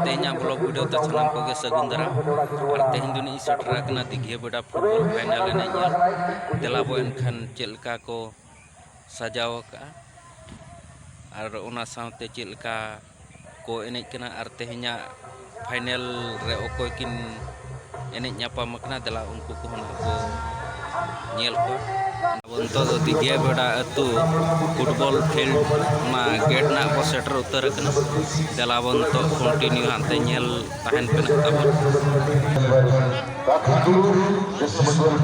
तेहना blog video ते सामान को सगुन दारा और तेहन दुनी सेटरा कना दिघिया बेड़ा फुटबॉल फाइनल एने तेला बो एनखान चेलका को सजाव का और ओना साउते चेलका को एने कना और तेहना फाइनल रे ओकोय किन एने ᱧᱟᱯᱟᱢ ᱠᱟᱱᱟ ᱫᱮᱞᱟ उनको को होना को नेल को बंतो दो दिघिया बेड़ा अतु फुटबॉल फील्ड मा गेट ना को सेटर उतर कना देला बंतो कंटिन्यू हानते नेल ताहन पेना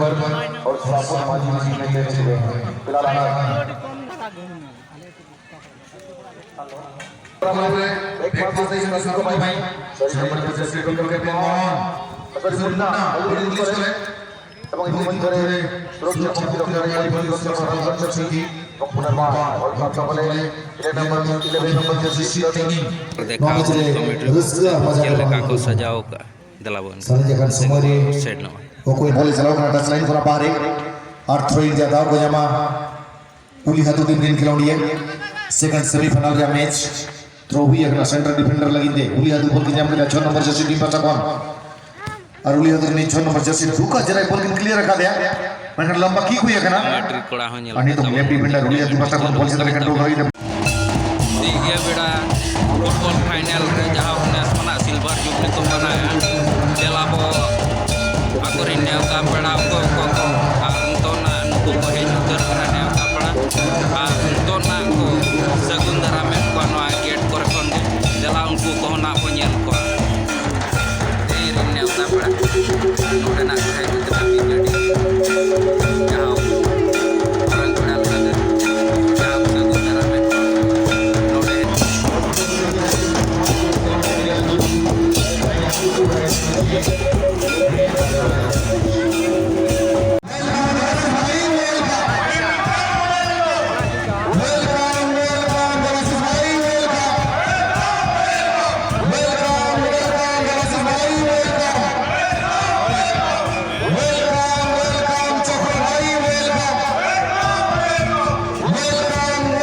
ताबन और सापुर माजी माजी में खेल रहे हैं फिलहाल एक पास से इसका को भाई नंबर 25 को करते हैं Sebenarnya, boleh tulis oleh Abang Ibu Menteri Suruhnya Komputer Dari Polisi Orang Tersegi Komputer Bahar Oleh Oleh Nomor 11 Nomor Jersey Tinggi देखा चेलका को सजाओ का दलावन Sanjakan semua di सेट नो Kokoy boleh selalu atas lain kurang pahari Arthroin jatuh ko jama Uli hatu tim rin khilaudi hai Second semi-final ya match Trophy akan center defender lagi deh Uli hatu bol ki jam ke 6 nomor jersey tim pasakan और उली other नी 6 number Jersey दुका जरा ball clear रखा दिया मैंने लंबा की हुई है कना मैट्रिक कोड़ा हो नेल अनि तो लेफ्ट डिफेंडर उली अदर पता कौन बॉल से तरह कंट्रोल होई दिघिया बेड़ा फुटबॉल फाइनल रे जहां ने सोना सिल्वर जुबली को बनाया देला बो आकुरी नेवता बेड़ा को तो ना नुको को हे उतर कना नेवता बेड़ा तो ना को सगुंदरा में को नो गेट कर कोन देला उनको को ना को नेल को Udah nak saya kita jadi jauh orang kenal kan jauh sebenarnya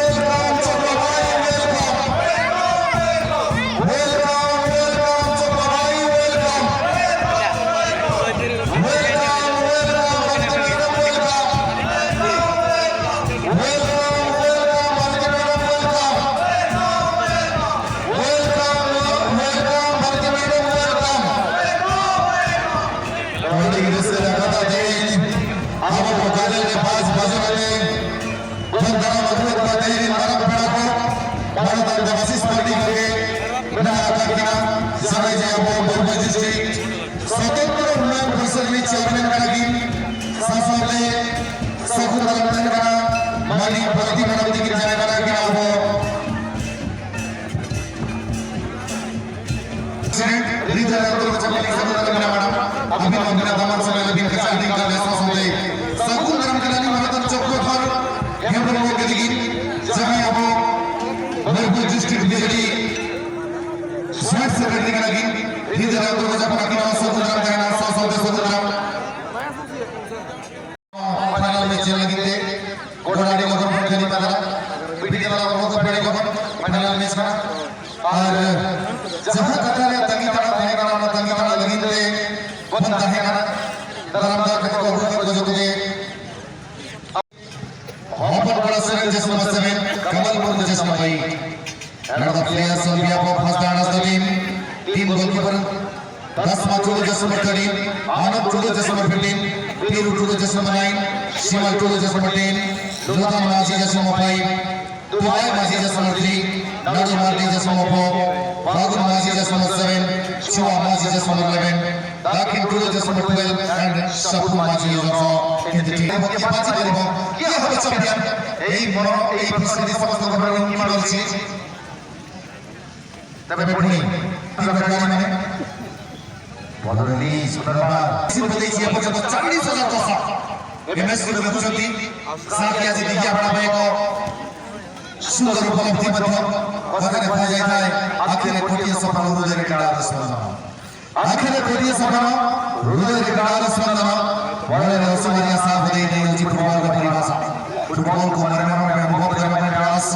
football को मरने में बहुत करने प्रयास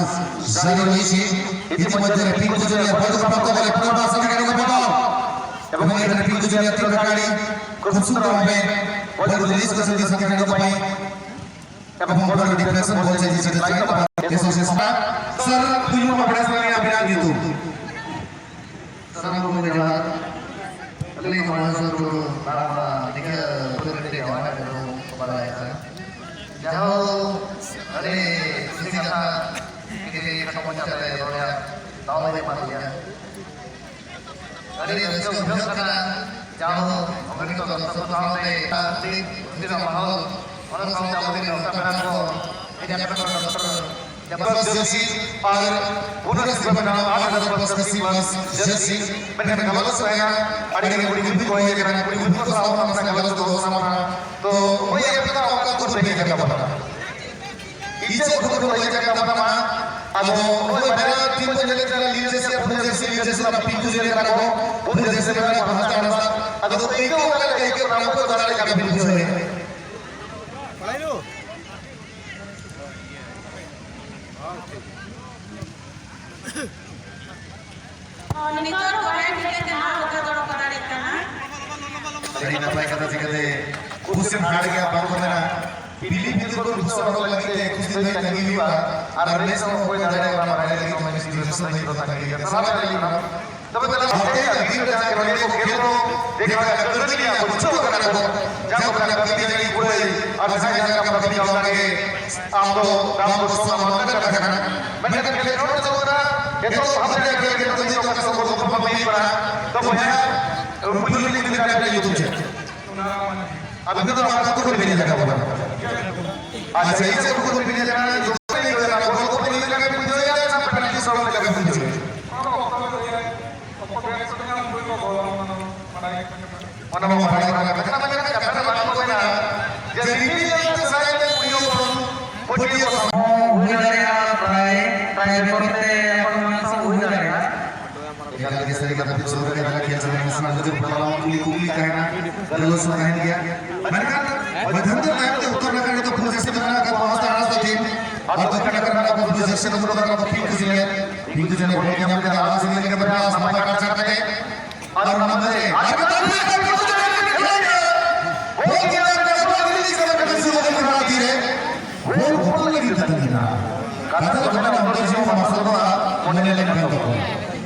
जारी रही थी इतिमध्ये पिंक जूनियर बहुत प्राप्त करे पुनर्वास करने का Junior tim kali khusus kami baru rilis ke sini sampai ke depan apa baru di present boleh jadi cerita asosiasi sir tujuh 15 kali yang gitu sana mau menjawab kali kemarin dulu nama tiga berdiri awal dulu kepada saya jauh dari sisi kata ini kamu cari oleh tahu lebih pasti ya dari itu karena jauh mungkin kalau satu tahun di tidak mahal orang kalau jauh di tempat itu tidak pernah dokter बस जैसी और उन्होंने से बना आठ बस जैसी बस जैसी मैंने गलत सोया अड़े ने कोई भी कोई करना कोई भी तो साव ना मसा गलत तो सामना तो मैं ये पता होगा तो नहीं क्या पता इसे खुद को नहीं क्या पता अब वो मेरा टीम को जले चला लीड जैसे अपने जैसे ना पिंकू जले करा को उन्हें जैसे मेरा भाषा ना अब तो एक को वाला एक को नाम को दादा का पिंकू जले पढ़ाई निकोर कोहे ठीक है हां होता तो करा देता है jadi napai kata sikate kusin hard gaya baru kena pilih itu ko kusin baru lagi te kusin dai lagi liwa ar ne sama koi dare ba mara lagi to mesti kusin dai to lagi ya sama lagi na तब तक हफ्ते दिन में जाके बने को खेलो देखा कर दिया कुछ तो करना को जब करना कभी नहीं कोई और ऐसा जगह का कभी जाओ करके आपको काम को समाप्त करना मैंने कहा कि नोट तो करा ये तो हमने के तो जो का सब को तो नहीं पड़ा तो मैं बिल्कुल नहीं दिखा रहा YouTube से अब तो आपको कोई भी नहीं लगा बोला आज ऐसे को कोई भी नहीं लगा जो नहीं लगा को नहीं लगा मुझे यार सब पेनल्टी सब लगा मुझे mana mau mana karena mereka karena bangun koina jadi ini yang saya punya punya udara pray porte apa udara kalau kita sering kata itu sudah kita lihat sama sama itu perlawanan kuli karena kalau sudah dia mereka betul-betul naik utara negara itu posisi mana kan bahasa atas tim atau karena apa posisi itu sudah karena pintu junior mereka yang ada alas ini mereka berapa sampai kan sampai और number वो क्या करना है release करना है शुरू करने वाला धीरे वो फोटो लगी था ना कथा तो मैंने अंदर जीव मसाला को मने लेने का तो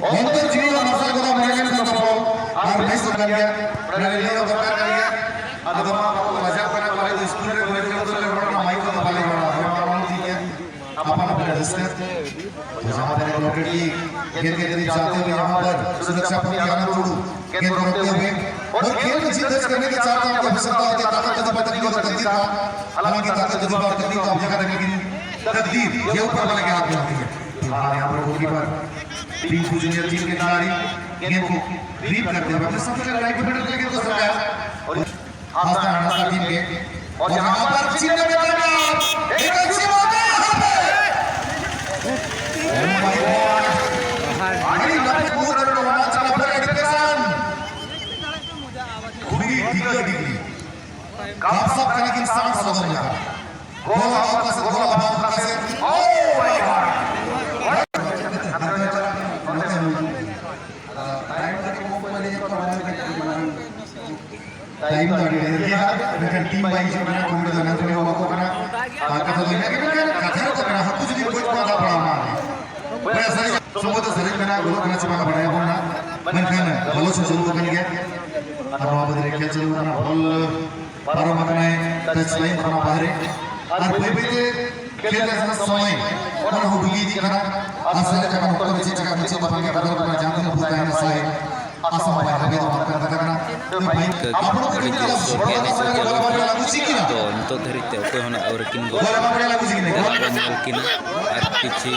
अंदर जीव मसाला को मने लेने का तो और मैं सुन गया मैंने ले लो कर गया अब हम मजाक करने वाले स्कूल में बोले तो बड़ा माइक तो वाले बड़ा हम दिया अपन अपने रजिस्टर जहां पर ऑलरेडी खेल के करीब जाते हुए यहां पर सुरक्षा पर ध्यान जोड़ू खेल रोकते हुए और खेल में जीत दर्ज करने के चाहता हूं आवश्यकता होती है ताकत की पत्नी को तकदीर था हालांकि ताकत की बात तकदीर को जगह लेकिन तकदीर ये ऊपर वाले के हाथ में होती है हां यहां पर गोलकीपर पिंकू जूनियर टीम के खिलाड़ी गेंद को रीप करते हुए अपने सबसे राइट मिडल के गेंद को सरकाया और आस्था टीम के और यहां पर चिन्ह में लगा एक अच्छी बात है Oh my God! Ini dapat buat ada orang cara berkesan. Kuri 3 degree. Kapsap kena insan sahaja. Gol apa se gol apa kase. Oh my God! Time tadi dia dengan tim baik sebenarnya kemudian nanti dia waktu kena kata dia kata itu kena aku jadi buat pada perama. Biasa semua itu sering kena gol kena cuma kepada pun nak menkan kalau sesuatu kan dia atau apa dari kita jadi karena bol baru maknanya touch line karena bahari dan berbeda खेलने का समय और Hubli di karena asal jangan hukum di cakap macam apa yang baru pernah jangan bukan yang saya asal apa yang begitu karena baik apa Dari jauh Sofian itu jalan to untuk dari te hona aur kin go mungkin arkici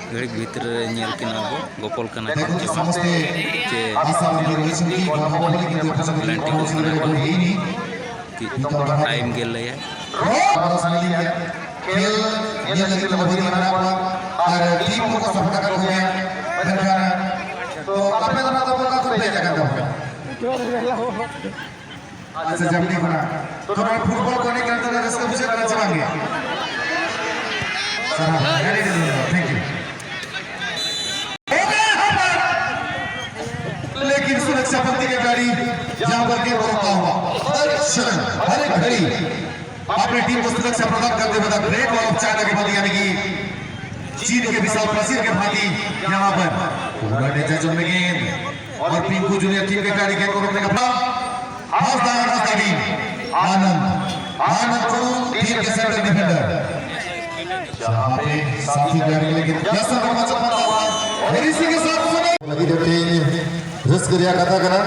गरीब भीतर nyel kin ago gopol kana समझते asal निर्देशन की government की जो planting ko ini ki time gel ya और साली है खेल ये लगी लंबी बना हुआ और टीम को सफल कर हो गया बदलकर तो अपने तरह तो का कुछ नहीं करता होगा अच्छा जब नहीं बना तो मैं फुटबॉल कोने के अंदर इसका विषय करना चाहेंगे थैंक यू लेकिन सुरक्षा पंक्ति के गाड़ी जहां पर घड़ी अपनी टीम को सुरक्षा प्रदान करते हुए ग्रेट वॉल ऑफ चाइना के भांति यानी कि चीन के विशाल प्राचीर के भांति यहाँ पर पूरा नेचा जोन में गेंद और पिंकू जूनियर टीम के खिलाड़ी गेंद को रोकने का टीम आनंद को टीम के सेंटर डिफेंडर जहाँ पे साथी खिलाड़ी लेकिन इसी के साथ lagi dia ting risk dia katakan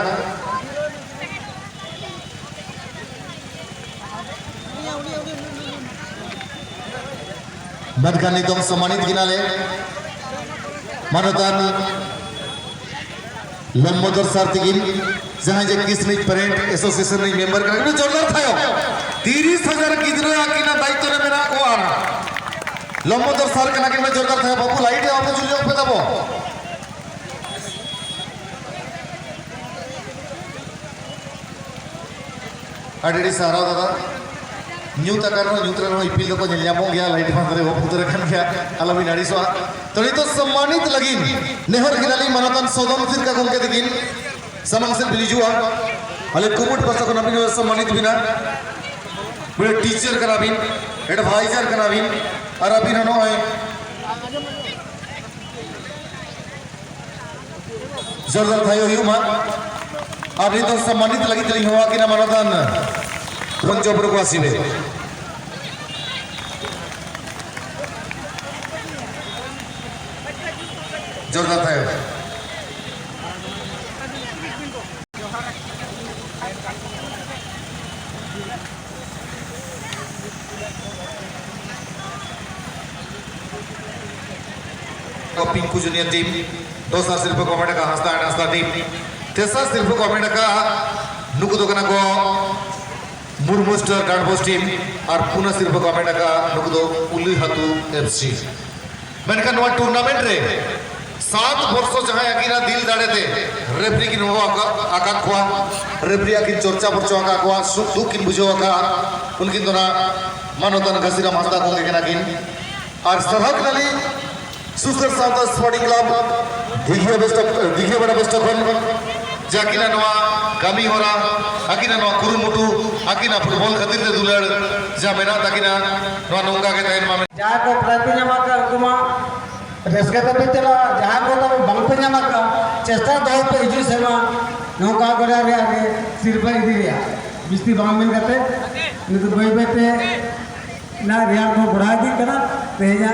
Badkan itu semanit ginale Manutan Lambodar Sartigin जहाँ जे किसने पेरेंट एसोसिएशन ने मेंबर का कितना जोरदार था यो 30,000 किधर आकिना दायित्व ने मेरा को आना लंबोदर सर का कितना जोरदार था बाबू लाइट है आपको जुलियो पे तबो अडेडी सारा दादा न्यू तकानो न्यूट्रल हो इपिल को nyamuk ya लाइट पंद्रे वो पुत्र kan ya alami nari soa तो itu सम्मानित लगिन नेहर खिलाड़ी मनोतन सौदम सिर का घूम के दिगिन Samang sel beli jual, oleh kumut pasal kena bin सम्मानित बिना, बड़े टीचर कना बिन, एडवाइजर कना बिन, अरबी ननो है, जोरदार था यो युमा, अब itu सम्मानित lagi teling hawa kina manatan, Ronjo berkuasi be, जोरदार था यो. पिंकू जूनियर टीम दोसा सिर्फ कमेंट का हंसता टीम तेसा सिर्फ कमेंट का नुकु दो कना को मुरमुस्टर डांडबोस टीम और पुनः सिर्फ कमेंट का नुकु दो उली हतु एफसी मेनका नवा टूर्नामेंट रे 7 वर्ष जहां याकिना दिल दाड़े थे रेफरी की नो आका खोआ रेफरी की चर्चा पर चौका खोआ सुख दुख किन बुझो का उनकी दोना मानोतन गसीरा मास्ता को के किन और सरहद नली सुसर साउथ स्पोर्टिंग क्लब दिघिया बड़ा बेस्ट ऑफ जाकिना नवा कमी हो रहा आकिना नवा कुरुमुटु आकिना फुटबॉल खातिर दे दुलड़ जा मेना ताकिना नवा नोंगा के तहन मामे जहाँ को प्रतिनियमा का कुमा रेस्के तो पितला जहाँ को तो बंग ᱧᱟᱢ का चेष्टा दो पे इजू सेवा नौका गोरा रे आगे सिर पर इदी रे बिस्ती बांग मिल करते नहीं तो बई बई पे ना रियान को बढ़ा दी करा तेजा